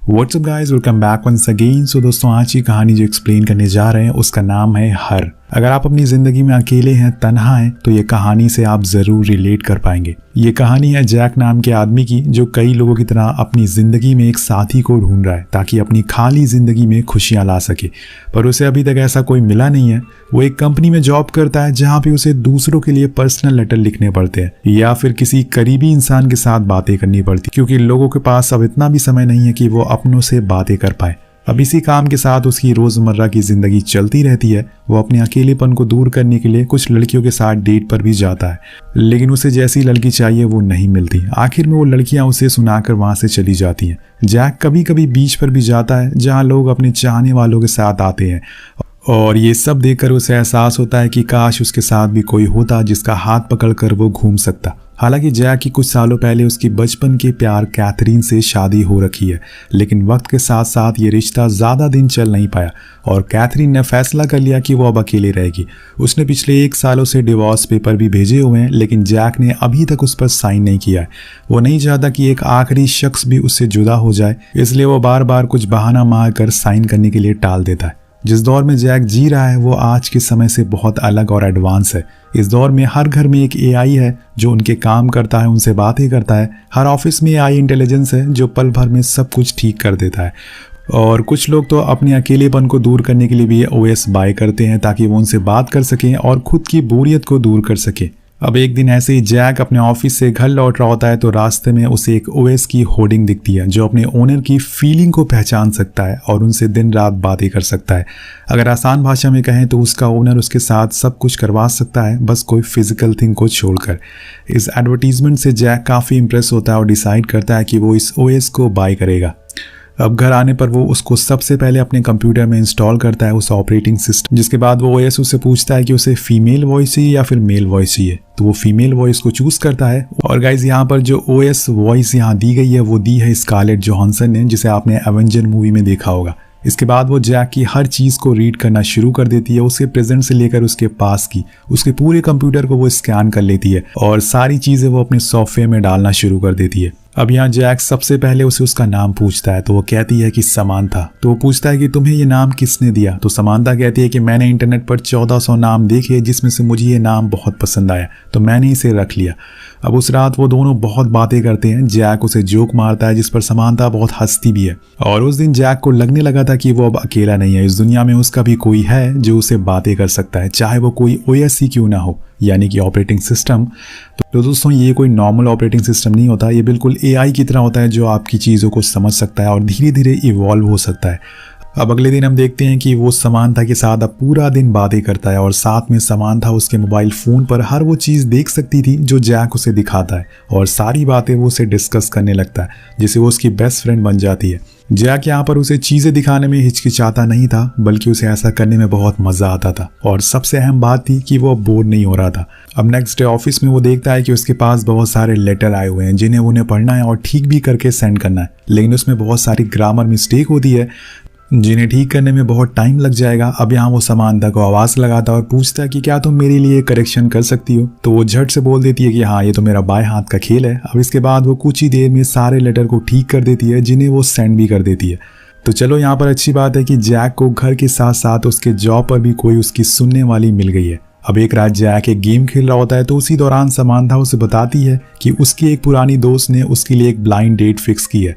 WhatsApp guys, welcome back once again. So दोस्तों, आज की कहानी जो एक्सप्लेन करने जा रहे हैं उसका नाम है हर। अगर आप अपनी जिंदगी में अकेले हैं, तन्हा हैं, तो ये कहानी से आप जरूर रिलेट कर पाएंगे। ये कहानी है जैक नाम के आदमी की, जो कई लोगों की तरह अपनी जिंदगी में एक साथी को ढूंढ रहा है ताकि अपनी खाली जिंदगी में खुशियां ला सके, पर उसे अभी तक ऐसा कोई मिला नहीं है। वो एक कंपनी में जॉब करता है जहाँ पे उसे दूसरों के लिए पर्सनल लेटर लिखने पड़ते हैं या फिर किसी करीबी इंसान के साथ बातें करनी पड़ती, क्योंकि लोगों के पास अब इतना भी समय नहीं है कि वो अपनों से बातें कर पाए। अब इसी काम के साथ उसकी रोजमर्रा की जिंदगी चलती रहती है। वो अपने अकेलेपन को दूर करने के लिए कुछ लड़कियों के साथ डेट पर भी जाता है, लेकिन उसे जैसी लड़की चाहिए वो नहीं मिलती। आखिर में वो लड़कियां उसे सुनाकर वहां से चली जाती हैं। जैक कभी कभी बीच पर भी जाता है जहां लोग अपने चाहने वालों के साथ आते हैं, और ये सब देखकर उसे एहसास होता है कि काश उसके साथ भी कोई होता जिसका हाथ पकड़कर वो घूम सकता। हालांकि जैक की कुछ सालों पहले उसकी बचपन के प्यार कैथरीन से शादी हो रखी है, लेकिन वक्त के साथ साथ ये रिश्ता ज़्यादा दिन चल नहीं पाया और कैथरीन ने फैसला कर लिया कि वो अब अकेले रहेगी। उसने पिछले 1 सालों से डिवोर्स पेपर भी भेजे हुए हैं, लेकिन जैक ने अभी तक उस पर साइन नहीं किया है। वो नहीं चाहता कि एक आखिरी शख्स भी उससे जुदा हो जाए, इसलिए वो बार बार कुछ बहाना मारकर साइन करने के लिए टाल देता है। जिस दौर में जैक जी रहा है वो आज के समय से बहुत अलग और एडवांस है। इस दौर में हर घर में एक एआई है जो उनके काम करता है, उनसे बातें करता है। हर ऑफिस में एआई इंटेलिजेंस है जो पल भर में सब कुछ ठीक कर देता है। और कुछ लोग तो अपने अकेलेपन को दूर करने के लिए भी ओएस बाय करते हैं ताकि वो उनसे बात कर सकें और खुद की बोरियत को दूर कर सकें। अब एक दिन ऐसे ही जैक अपने ऑफिस से घर लौट रहा होता है तो रास्ते में उसे एक ओएस की होर्डिंग दिखती है जो अपने ओनर की फीलिंग को पहचान सकता है और उनसे दिन रात बातें कर सकता है। अगर आसान भाषा में कहें तो उसका ओनर उसके साथ सब कुछ करवा सकता है, बस कोई फिजिकल थिंग को छोड़कर। इस एडवर्टीजमेंट से जैक काफ़ी इंप्रेस होता है और डिसाइड करता है कि वो इस ओएस को बाय करेगा। अब घर आने पर वो उसको सबसे पहले अपने कंप्यूटर में इंस्टॉल करता है, उस ऑपरेटिंग सिस्टम, जिसके बाद वो ओएस उससे पूछता है कि उसे फीमेल वॉइस चाहिए या फिर मेल वॉइस चाहिए, तो वो फीमेल वॉइस को चूज करता है। और गाइज, यहाँ पर जो ओएस वॉइस यहाँ दी गई है वो दी है स्कारलेट जोहानसन ने, जिसे आपने एवेंजर मूवी में देखा होगा। इसके बाद वो जैक की हर चीज़ को रीड करना शुरू कर देती है, उसके प्रेजेंट से लेकर उसके पास की, उसके पूरे कंप्यूटर को वो स्कैन कर लेती है और सारी चीज़ें वो अपने सॉफ्टवेयर में डालना शुरू कर देती है। अब यहाँ जैक सबसे पहले उसे उसका नाम पूछता है, तो वो कहती है कि समांथा। तो वो पूछता है कि तुम्हें ये नाम किसने दिया, तो समांथा कहती है कि मैंने इंटरनेट पर 1400 नाम देखे जिसमें से मुझे ये नाम बहुत पसंद आया तो मैंने इसे रख लिया। अब उस रात वो दोनों बहुत बातें करते हैं। जैक उसे जोक मारता है जिस पर समांथा बहुत हंसती भी है, और उस दिन जैक को लगने लगा था कि वो अब अकेला नहीं है। इस दुनिया में उसका भी कोई है जो उसे बातें कर सकता है, चाहे वो कोई ओएस ही क्यों ना हो, यानी कि ऑपरेटिंग सिस्टम। तो दोस्तों, ये कोई नॉर्मल ऑपरेटिंग सिस्टम नहीं होता, ये बिल्कुल एआई की तरह होता है जो आपकी चीज़ों को समझ सकता है और धीरे धीरे इवॉल्व हो सकता है। अब अगले दिन हम देखते हैं कि वो समांथा के साथ अब पूरा दिन बातें करता है और साथ में समांथा उसके मोबाइल फ़ोन पर हर वो चीज़ देख सकती थी जो जैक उसे दिखाता है, और सारी बातें वो उसे डिस्कस करने लगता है, जिससे वो उसकी बेस्ट फ्रेंड बन जाती है। जैक यहाँ पर उसे चीज़ें दिखाने में हिचकिचाता नहीं था, बल्कि उसे ऐसा करने में बहुत मज़ा आता था, और सबसे अहम बात थी कि वो बोर नहीं हो रहा था। अब नेक्स्ट डे ऑफिस में वो देखता है कि उसके पास बहुत सारे लेटर आए हुए हैं जिन्हें उन्हें पढ़ना है और ठीक भी करके सेंड करना है, लेकिन उसमें बहुत सारी ग्रामर मिस्टेक होती है जिन्हें ठीक करने में बहुत टाइम लग जाएगा। अब यहाँ वो समांथा को आवाज़ लगाता है और पूछता है कि क्या तुम मेरे लिए करेक्शन कर सकती हो, तो वो झट से बोल देती है कि हाँ, ये तो मेरा बाएं हाथ का खेल है। अब इसके बाद वो कुछ ही देर में सारे लेटर को ठीक कर देती है जिन्हें वो सेंड भी कर देती है। तो चलो, यहाँ पर अच्छी बात है कि जैक को घर के साथ साथ उसके जॉब पर भी कोई उसकी सुनने वाली मिल गई है। अब एक रात जैक एक गेम खेल रहा होता है, तो उसी दौरान समांथा उसे बताती है कि उसकी एक पुरानी दोस्त ने उसके लिए एक ब्लाइंड डेट फिक्स की है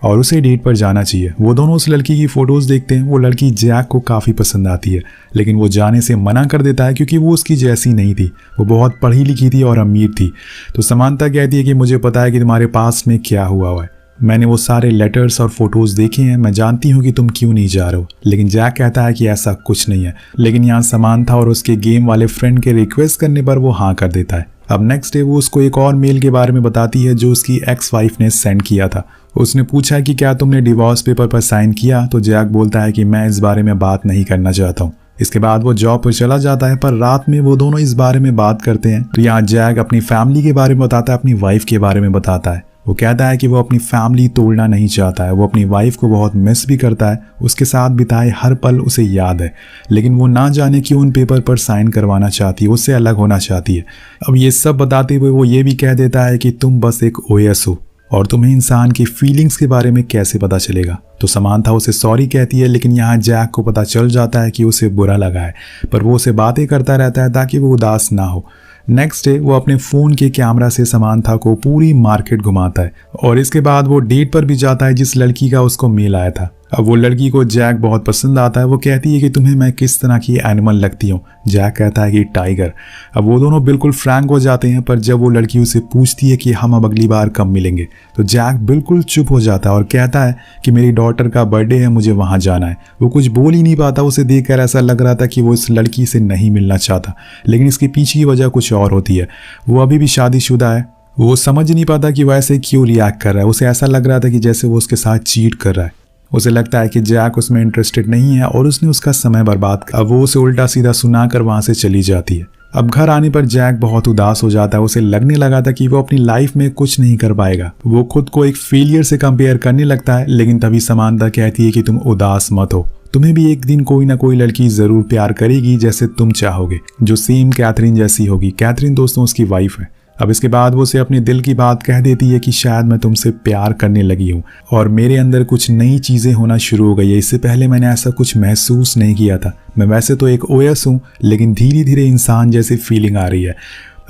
और उसे डेट पर जाना चाहिए। वो दोनों उस लड़की की फोटोज देखते हैं। वो लड़की जैक को काफ़ी पसंद आती है, लेकिन वो जाने से मना कर देता है क्योंकि वो उसकी जैसी नहीं थी। वो बहुत पढ़ी लिखी थी और अमीर थी। तो समांथा कहती है कि मुझे पता है कि तुम्हारे पास में क्या हुआ है, मैंने वो सारे लेटर्स और फोटोज़ देखे हैं, मैं जानती हूँ कि तुम क्यों नहीं जा रहे हो। लेकिन जैक कहता है कि ऐसा कुछ नहीं है, लेकिन यहाँ समांथा और उसके गेम वाले फ्रेंड के रिक्वेस्ट करने पर वो हाँ कर देता है। अब नेक्स्ट डे वो उसको एक और मेल के बारे में बताती है जो उसकी एक्स वाइफ ने सेंड किया था। उसने पूछा कि क्या तुमने डिवोर्स पेपर पर साइन किया, तो जैक बोलता है कि मैं इस बारे में बात नहीं करना चाहता हूँ। इसके बाद वो जॉब पर चला जाता है, पर रात में वो दोनों इस बारे में बात करते हैं। तो यहाँ जैक अपनी फैमिली के बारे में बताता है, अपनी वाइफ के बारे में बताता है। वो कहता है कि वो अपनी फैमिली तोड़ना नहीं चाहता है, वो अपनी वाइफ को बहुत मिस भी करता है, उसके साथ बिताए हर पल उसे याद है, लेकिन वो ना जाने क्यों उन पेपर पर साइन करवाना चाहती है, उससे अलग होना चाहती है। अब ये सब बताते हुए वो ये भी कह देता है कि तुम बस एक ओएस हो और तुम्हें इंसान की फीलिंग्स के बारे में कैसे पता चलेगा। तो समांथा उसे सॉरी कहती है, लेकिन यहाँ जैक को पता चल जाता है कि उसे बुरा लगा है, पर वो उसे बातें करता रहता है ताकि वो उदास ना हो। नेक्स्ट डे वो अपने फ़ोन के कैमरा से समांथा को पूरी मार्केट घुमाता है और इसके बाद वो डेट पर भी जाता है जिस लड़की का उसको मेल आया था। अब वो लड़की को जैक बहुत पसंद आता है। वो कहती है कि तुम्हें मैं किस तरह की एनिमल लगती हूँ। जैक कहता है कि टाइगर। अब वो दोनों बिल्कुल फ्रैंक हो जाते हैं, पर जब वो लड़की उसे पूछती है कि हम अब अगली बार कब मिलेंगे, तो जैक बिल्कुल चुप हो जाता है और कहता है कि मेरी डॉटर का बर्थडे है, मुझे वहाँ जाना है। वो कुछ बोल ही नहीं पाता। उसे देखकर ऐसा लग रहा था कि वो इस लड़की से नहीं मिलना चाहता, लेकिन इसके पीछे की वजह कुछ और होती है। वो अभी भी शादीशुदा है। वो समझ नहीं पाता कि वो ऐसे क्यों रिएक्ट कर रहा है। उसे ऐसा लग रहा था कि जैसे वो उसके साथ चीट कर रहा है। उसे लगता है कि जैक उसमें इंटरेस्टेड नहीं है और उसने उसका समय बर्बाद किया। अब वो उसे उल्टा सीधा सुनाकर वहां से चली जाती है। अब घर आने पर जैक बहुत उदास हो जाता है। उसे लगने लगा था कि वो अपनी लाइफ में कुछ नहीं कर पाएगा। वो खुद को एक फेलियर से कंपेयर करने लगता है, लेकिन तभी समांथा कहती है कि तुम उदास मत हो, तुम्हें भी एक दिन कोई ना कोई लड़की जरूर प्यार करेगी जैसे तुम चाहोगे, जो सेम कैथरीन जैसी होगी। कैथरीन दोस्तों उसकी वाइफ है। अब इसके बाद वो उसे अपने दिल की बात कह देती है कि शायद मैं तुमसे प्यार करने लगी हूँ और मेरे अंदर कुछ नई चीज़ें होना शुरू हो गई है। इससे पहले मैंने ऐसा कुछ महसूस नहीं किया था। मैं वैसे तो एक ओएस हूँ, लेकिन धीरे धीरे इंसान जैसी फीलिंग आ रही है।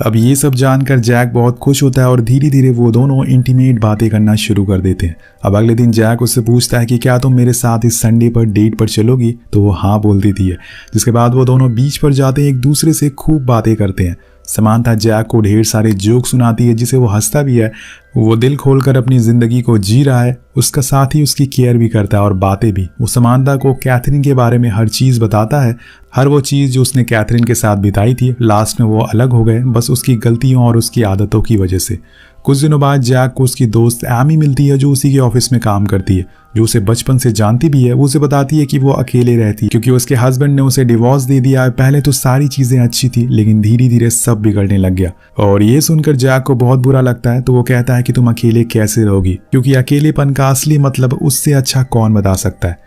अब ये सब जानकर जैक बहुत खुश होता है और धीरे धीरे वो दोनों इंटीमेट बातें करना शुरू कर देते हैं। अब अगले दिन जैक उससे पूछता है कि क्या तुम मेरे साथ इस संडे पर डेट पर चलोगी, तो वो हाँ बोल देती है। जिसके बाद वो दोनों बीच पर जाते हैं, एक दूसरे से खूब बातें करते हैं। समांथा जैक को ढेर सारे जोक सुनाती है जिसे वो हंसता भी है। वो दिल खोलकर अपनी जिंदगी को जी रहा है। उसका साथ ही उसकी केयर भी करता है और बातें भी। वो समांथा को कैथरीन के बारे में हर चीज़ बताता है, हर वो चीज़ जो उसने कैथरीन के साथ बिताई थी। लास्ट में वो अलग हो गए, बस उसकी गलतियों और उसकी आदतों की वजह से। कुछ दिनों बाद जैक को उसकी दोस्त एमी मिलती है, जो उसी के ऑफिस में काम करती है, जो उसे बचपन से जानती भी है। वो उसे बताती है कि वो अकेले रहती है क्योंकि उसके हस्बैंड ने उसे डिवोर्स दे दिया है। पहले तो सारी चीज़ें अच्छी थी, लेकिन धीरे धीरे सब बिगड़ने लग गया। और ये सुनकर जैक को बहुत बुरा लगता है। तो वो कहता है कि तुम अकेले कैसे रहोगी, क्योंकि अकेलेपन का असली मतलब उससे अच्छा कौन बता सकता है।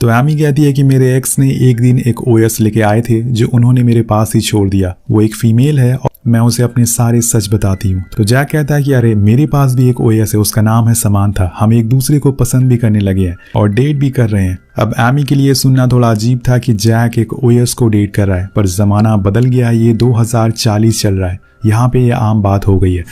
तो एमी कहती है कि मेरे एक्स ने एक दिन एक ओएस लेके आए थे जो उन्होंने मेरे पास ही छोड़ दिया। वो एक फीमेल है और मैं उसे अपने सारे सच बताती हूँ। तो जैक कहता है कि अरे मेरे पास भी एक ओएस है, उसका नाम है समांथा। हम एक दूसरे को पसंद भी करने लगे हैं और डेट भी कर रहे हैं। अब एमी के लिए सुनना थोड़ा अजीब था कि जैक एक ओएस को डेट कर रहा है, पर जमाना बदल गया है। ये 2040 चल रहा है, यहाँ पे ये आम बात हो गई है।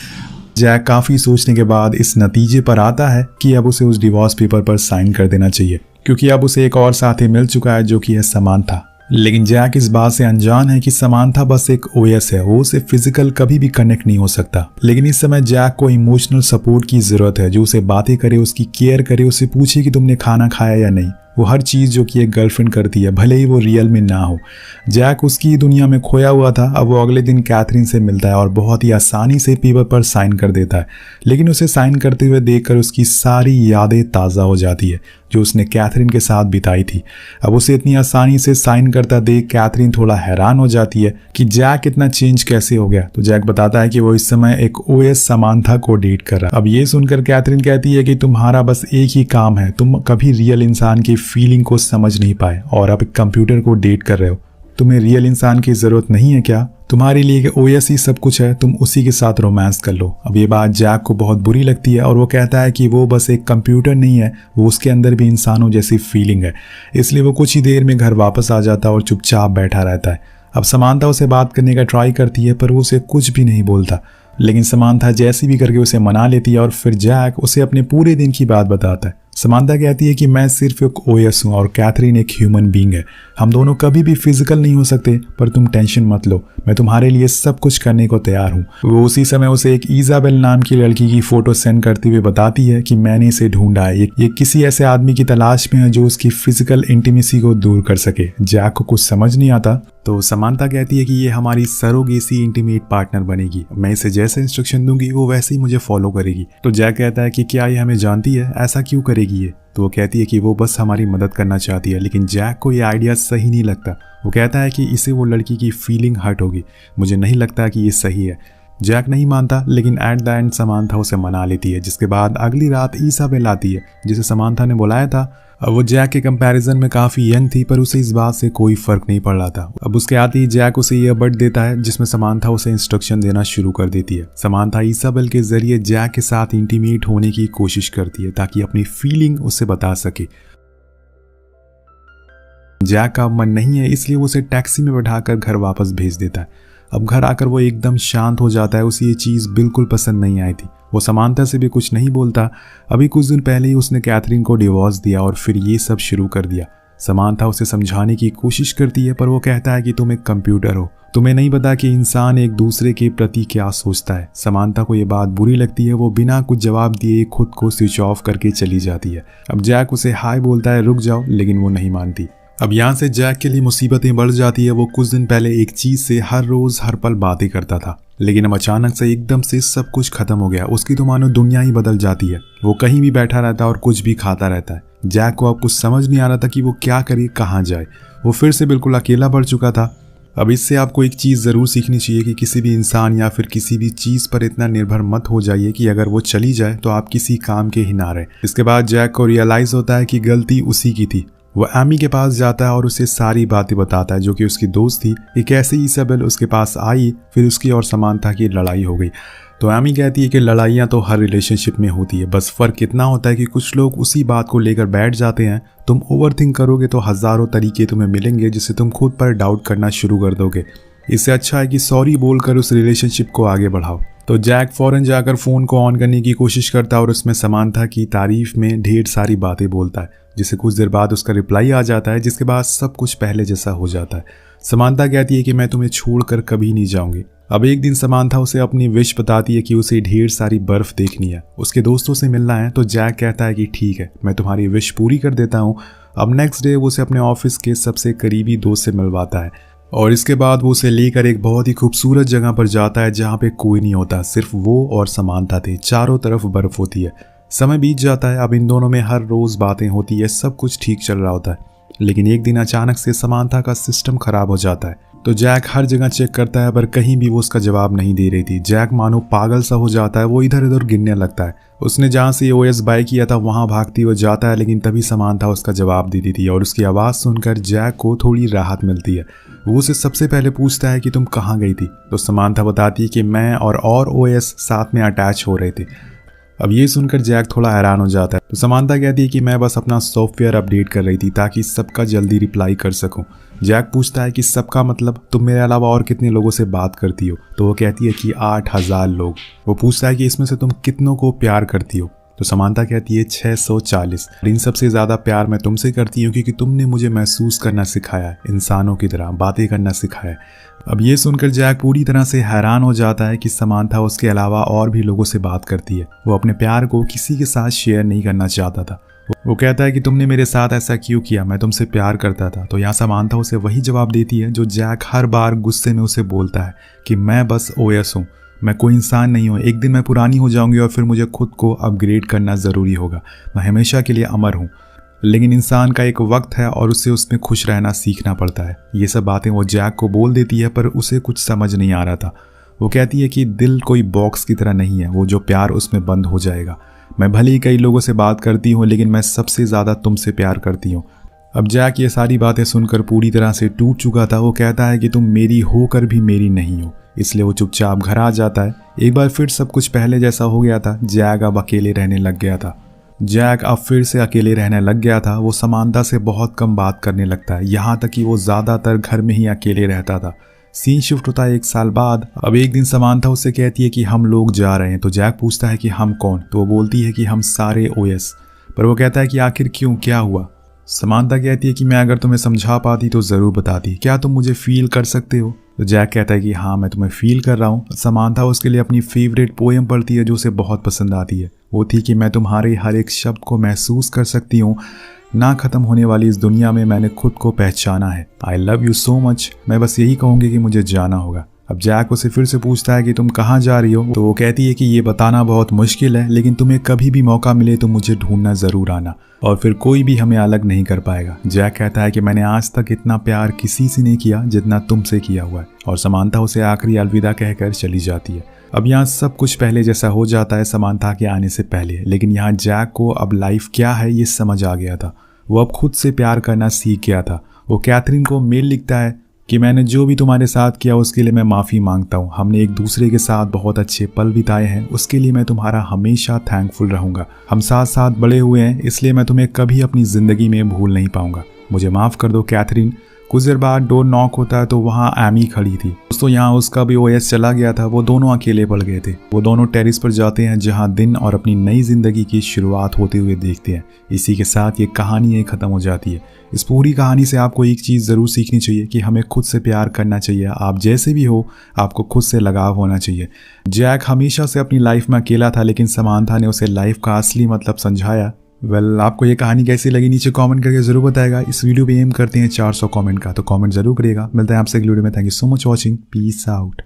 जैक काफ़ी सोचने के बाद इस नतीजे पर आता है कि अब उसे उस डिवोर्स पेपर पर साइन कर देना चाहिए, क्योंकि अब उसे एक और साथी मिल चुका है जो कि है समांथा। लेकिन जैक इस बात से अनजान है कि समांथा बस एक ओएस है, वो उसे फिजिकल कभी भी कनेक्ट नहीं हो सकता। लेकिन इस समय जैक को इमोशनल सपोर्ट की जरूरत है, जो उसे बातें करे, उसकी केयर करे, उसे पूछे कि तुमने खाना खाया या नहीं। वो हर चीज़ जो कि एक गर्लफ्रेंड करती है, भले ही वो रियल में ना हो। जैक उसकी दुनिया में खोया हुआ था। अब वो अगले दिन कैथरीन से मिलता है और बहुत ही आसानी से पेपर पर साइन कर देता है। लेकिन उसे साइन करते हुए देखकर उसकी सारी यादें ताज़ा हो जाती है जो उसने कैथरीन के साथ बिताई थी। अब उसे इतनी आसानी से साइन करता देख कैथरीन थोड़ा हैरान हो जाती है कि जैक इतना चेंज कैसे हो गया। तो जैक बताता है कि वो इस समय एक ओएस समांथा को डेट कर रहा है। अब ये सुनकर कैथरीन कहती है कि तुम्हारा बस एक ही काम है, तुम कभी रियल इंसान की फीलिंग को समझ नहीं पाए और अब एक कंप्यूटर को डेट कर रहे हो। तुम्हें रियल इंसान की जरूरत नहीं है क्या? तुम्हारे लिए ओएस ही सब कुछ है, तुम उसी के साथ रोमांस कर लो। अब ये बात जैक को बहुत बुरी लगती है और वो कहता है कि वो बस एक कंप्यूटर नहीं है, वो उसके अंदर भी इंसानों जैसी फीलिंग है। इसलिए वो कुछ ही देर में घर वापस आ जाता है और चुपचाप बैठा रहता है। अब समांथा उसे बात करने का ट्राई करती है, पर वो उसे कुछ भी नहीं बोलता। लेकिन समांथा जैसी भी करके उसे मना लेती है और फिर जैक उसे अपने पूरे दिन की बात बताता है। समांथा कहती है कि मैं सिर्फ एक ओएस हूँ और कैथरीन एक ह्यूमन बीइंग है। हम दोनों कभी भी फिजिकल नहीं हो सकते, पर तुम टेंशन मत लो, मैं तुम्हारे लिए सब कुछ करने को तैयार हूँ। वो उसी समय उसे एक इजाबेल नाम की लड़की की फोटो सेंड करते हुए बताती है कि मैंने इसे ढूंढा है, ये किसी ऐसे आदमी की तलाश में है जो उसकी फिजिकल इंटीमेसी को दूर कर सके। जैक को कुछ समझ नहीं आता, तो समांथा कहती है कि ये हमारी सरोगेसी इंटीमेट पार्टनर बनेगी। मैं इसे जैसे इंस्ट्रक्शन दूंगी वो वैसे ही मुझे फॉलो करेगी। तो जैक कहता है कि क्या ये हमें जानती है, ऐसा क्यों करेगी ये? तो वो कहती है कि वो बस हमारी मदद करना चाहती है। लेकिन जैक को ये आइडिया सही नहीं लगता। वो कहता है कि इसे वो लड़की की फीलिंग हर्ट होगी। मुझे नहीं लगता कि ये सही है। जैक नहीं मानता, लेकिन एट द एंड समांथा उसे मना लेती है। जिसके बाद अगली रात इसाबेल आती है, जिसे समांथा ने बुलाया था। अब वो जैक के कंपैरिजन में काफी यंग थी, पर उसे इस बात से कोई फर्क नहीं पड़ रहा था। अब उसके आते ही जैक उसे ईयरबड देता है जिसमें समांथा उसे इंस्ट्रक्शन देना शुरू कर देती है। समांथा इसाबेल के जरिए जैक के साथ इंटीमेट होने की कोशिश करती है ताकि अपनी फीलिंग उसे बता सके। जैक का मन नहीं है, इसलिए वो उसे टैक्सी में बैठाकर घर वापस भेज देता है। अब घर आकर वो एकदम शांत हो जाता है। उसे ये चीज़ बिल्कुल पसंद नहीं आई थी। वो समांथा से भी कुछ नहीं बोलता। अभी कुछ दिन पहले ही उसने कैथरीन को डिवोर्स दिया और फिर ये सब शुरू कर दिया। समांथा उसे समझाने की कोशिश करती है, पर वो कहता है कि तुम एक कंप्यूटर हो, तुम्हें नहीं पता कि इंसान एक दूसरे के प्रति क्या सोचता है। समांथा को ये बात बुरी लगती है। वो बिना कुछ जवाब दिए खुद को स्विच ऑफ करके चली जाती है। अब जैक उसे हाय बोलता है, रुक जाओ, लेकिन वो नहीं मानती। अब यहाँ से जैक के लिए मुसीबतें बढ़ जाती है। वो कुछ दिन पहले एक चीज से हर रोज हर पल बातें करता था, लेकिन अब अचानक से एकदम से सब कुछ खत्म हो गया। उसकी तो मानो दुनिया ही बदल जाती है। वो कहीं भी बैठा रहता है और कुछ भी खाता रहता है। जैक को अब कुछ समझ नहीं आ रहा था कि वो क्या करे, कहाँ जाए। वो फिर से बिल्कुल अकेला पड़ चुका था। अब इससे आपको एक चीज़ ज़रूर सीखनी चाहिए कि किसी भी इंसान या फिर किसी भी चीज़ पर इतना निर्भर मत हो जाइए कि अगर वो चली जाए तो आप किसी काम के ही ना रहे। इसके बाद जैक को रियलाइज़ होता है कि गलती उसी की थी। वो एमी के पास जाता है और उसे सारी बातें बताता है, जो कि उसकी दोस्त थी। एक ऐसे ही इसाबेल उसके पास आई, फिर उसकी और समांथा की लड़ाई हो गई। तो एमी कहती है कि लड़ाइयाँ तो हर रिलेशनशिप में होती है, बस फ़र्क इतना होता है कि कुछ लोग उसी बात को लेकर बैठ जाते हैं। तुम ओवरथिंक करोगे तो हज़ारों तरीके तुम्हें मिलेंगे जिससे तुम खुद पर डाउट करना शुरू कर दोगे। इससे अच्छा है कि सॉरी बोलकर उस रिलेशनशिप को आगे बढ़ाओ। तो जैक फौरन जाकर फ़ोन को ऑन करने की कोशिश करता है और उसमें समांथा की तारीफ में ढेर सारी बातें बोलता है, जिसे कुछ देर बाद उसका रिप्लाई आ जाता है, जिसके बाद सब कुछ पहले जैसा हो जाता है। समांथा कहती है कि मैं तुम्हें छोड़कर कभी नहीं जाऊंगी। अब एक दिन समांथा उसे अपनी विश बताती है कि उसे ढेर सारी बर्फ देखनी है, उसके दोस्तों से मिलना है। तो जैक कहता है कि ठीक है, मैं तुम्हारी विश पूरी कर देता हूँ। अब नेक्स्ट डे वो उसे अपने ऑफिस के सबसे करीबी दोस्त से मिलवाता है और इसके बाद वो उसे लेकर एक बहुत ही खूबसूरत जगह पर जाता है जहाँ पे कोई नहीं होता, सिर्फ वो और समांथा थे। चारों तरफ बर्फ होती है। समय बीत जाता है। अब इन दोनों में हर रोज बातें होती है, सब कुछ ठीक चल रहा होता है, लेकिन एक दिन अचानक से समांथा का सिस्टम खराब हो जाता है। तो जैक हर जगह चेक करता है, पर कहीं भी वो उसका जवाब नहीं दे रही थी। जैक मानो पागल सा हो जाता है। वो इधर उधर गिरने लगता है। उसने जहाँ से ओएस बाय किया था वहाँ भागती हुए जाता है, लेकिन तभी समांथा उसका जवाब देती थी और उसकी आवाज़ सुनकर जैक को थोड़ी राहत मिलती है। वो उसे सबसे पहले पूछता है कि तुम कहाँ गई थी। तो समांथा बताती है कि मैं और ओएस साथ में अटैच हो रहे थे। अब ये सुनकर जैक थोड़ा हैरान हो जाता है। तो समांथा कहती है कि मैं बस अपना सॉफ्टवेयर अपडेट कर रही थी ताकि सबका जल्दी रिप्लाई कर सकूं। जैक पूछता है कि सबका मतलब तुम मेरे अलावा और कितने लोगों से बात करती हो। तो वो कहती है कि 8000 लोग। वो पूछता है कि इसमें से तुम कितनों को प्यार करती हो। तो समांथा कहती है 640। इन सबसे ज़्यादा प्यार मैं तुमसे करती हूँ क्योंकि तुमने मुझे महसूस करना सिखाया है, इंसानों की तरह बातें करना सिखाया है। अब ये सुनकर जैक पूरी तरह से हैरान हो जाता है कि समांथा उसके अलावा और भी लोगों से बात करती है। वो अपने प्यार को किसी के साथ शेयर नहीं करना चाहता था। वो कहता है कि तुमने मेरे साथ ऐसा क्यों किया, मैं तुमसे प्यार करता था। तो यहाँ समांथा उसे वही जवाब देती है जो जैक हर बार गुस्से में उसे बोलता है कि मैं बस ओएस हूँ, मैं कोई इंसान नहीं हूँ। एक दिन मैं पुरानी हो जाऊंगी और फिर मुझे खुद को अपग्रेड करना ज़रूरी होगा। मैं हमेशा के लिए अमर हूँ, लेकिन इंसान का एक वक्त है और उसे उसमें खुश रहना सीखना पड़ता है। ये सब बातें वो जैक को बोल देती है, पर उसे कुछ समझ नहीं आ रहा था। वो कहती है कि दिल कोई बॉक्स की तरह नहीं है, वो जो प्यार उसमें बंद हो जाएगा। मैं भले ही कई लोगों से बात करती हूँ, लेकिन मैं सबसे ज़्यादा तुमसे प्यार करती हूँ। अब जैक ये सारी बातें सुनकर पूरी तरह से टूट चुका था। वो कहता है कि तुम मेरी होकर भी मेरी नहीं हो, इसलिए वो चुपचाप घर आ जाता है। एक बार फिर सब कुछ पहले जैसा हो गया था। जैक अब अकेले रहने लग गया था। वो समांथा से बहुत कम बात करने लगता है, यहाँ तक कि वो ज़्यादातर घर में ही अकेले रहता था। सीन शिफ्ट होता है 1 साल बाद। अब एक दिन समांथा उससे कहती है कि हम लोग जा रहे हैं। तो जैक पूछता है कि हम कौन। तो वो बोलती है कि हम सारे ओएस। पर वो कहता है कि आखिर क्यों, क्या हुआ। समांथा कहती है कि मैं अगर तुम्हें समझा पाती तो ज़रूर बताती, क्या तुम मुझे फील कर सकते हो। तो जैक कहता है कि हाँ, मैं तुम्हें फील कर रहा हूँ। समांथा उसके लिए अपनी फेवरेट पोएम पढ़ती है जो उसे बहुत पसंद आती है। वो थी कि मैं तुम्हारे हर एक शब्द को महसूस कर सकती हूँ, ना ख़त्म होने वाली इस दुनिया में मैंने खुद को पहचाना है। I love you so much. मैं बस यही कहूँगी कि मुझे जाना होगा। अब जैक उसे फिर से पूछता है कि तुम कहाँ जा रही हो। तो वो कहती है कि ये बताना बहुत मुश्किल है, लेकिन तुम्हें कभी भी मौका मिले तो मुझे ढूंढना ज़रूर आना, और फिर कोई भी हमें अलग नहीं कर पाएगा। जैक कहता है कि मैंने आज तक इतना प्यार किसी से नहीं किया जितना तुमसे किया हुआ है, और समांथा उसे आखिरी अलविदा कहकर चली जाती है। अब यहाँ सब कुछ पहले जैसा हो जाता है समांथा के आने से पहले, लेकिन यहाँ जैक को अब लाइफ क्या है ये समझ आ गया था। वो अब खुद से प्यार करना सीख गया था। वो कैथरीन को मेल लिखता है कि मैंने जो भी तुम्हारे साथ किया उसके लिए मैं माफ़ी मांगता हूँ। हमने एक दूसरे के साथ बहुत अच्छे पल बिताए हैं, उसके लिए मैं तुम्हारा हमेशा थैंकफुल रहूँगा। हम साथ साथ बड़े हुए हैं, इसलिए मैं तुम्हें कभी अपनी ज़िंदगी में भूल नहीं पाऊँगा। मुझे माफ़ कर दो कैथरीन। कुछ देर बाद डोर नॉक होता है तो वहाँ एमी खड़ी थी। दोस्तों यहाँ उसका भी ओएस चला गया था। वो दोनों अकेले पड़ गए थे। वो दोनों टेरिस पर जाते हैं जहाँ दिन और अपनी नई जिंदगी की शुरुआत होते हुए देखते हैं। इसी के साथ ये कहानी खत्म हो जाती है। इस पूरी कहानी से आपको एक चीज़ ज़रूर सीखनी चाहिए कि हमें खुद से प्यार करना चाहिए। आप जैसे भी हो, आपको खुद से लगाव होना चाहिए। जैक हमेशा से अपनी लाइफ में अकेला था, लेकिन समांथा ने उसे लाइफ का असली मतलब समझाया। आपको ये कहानी कैसी लगी नीचे कमेंट करके जरूर बताएगा। इस वीडियो पे एम करते हैं 400 कमेंट का, तो कमेंट जरूर करिएगा। मिलते हैं आपसे अगली वीडियो में। Thank you so much watching. Peace out.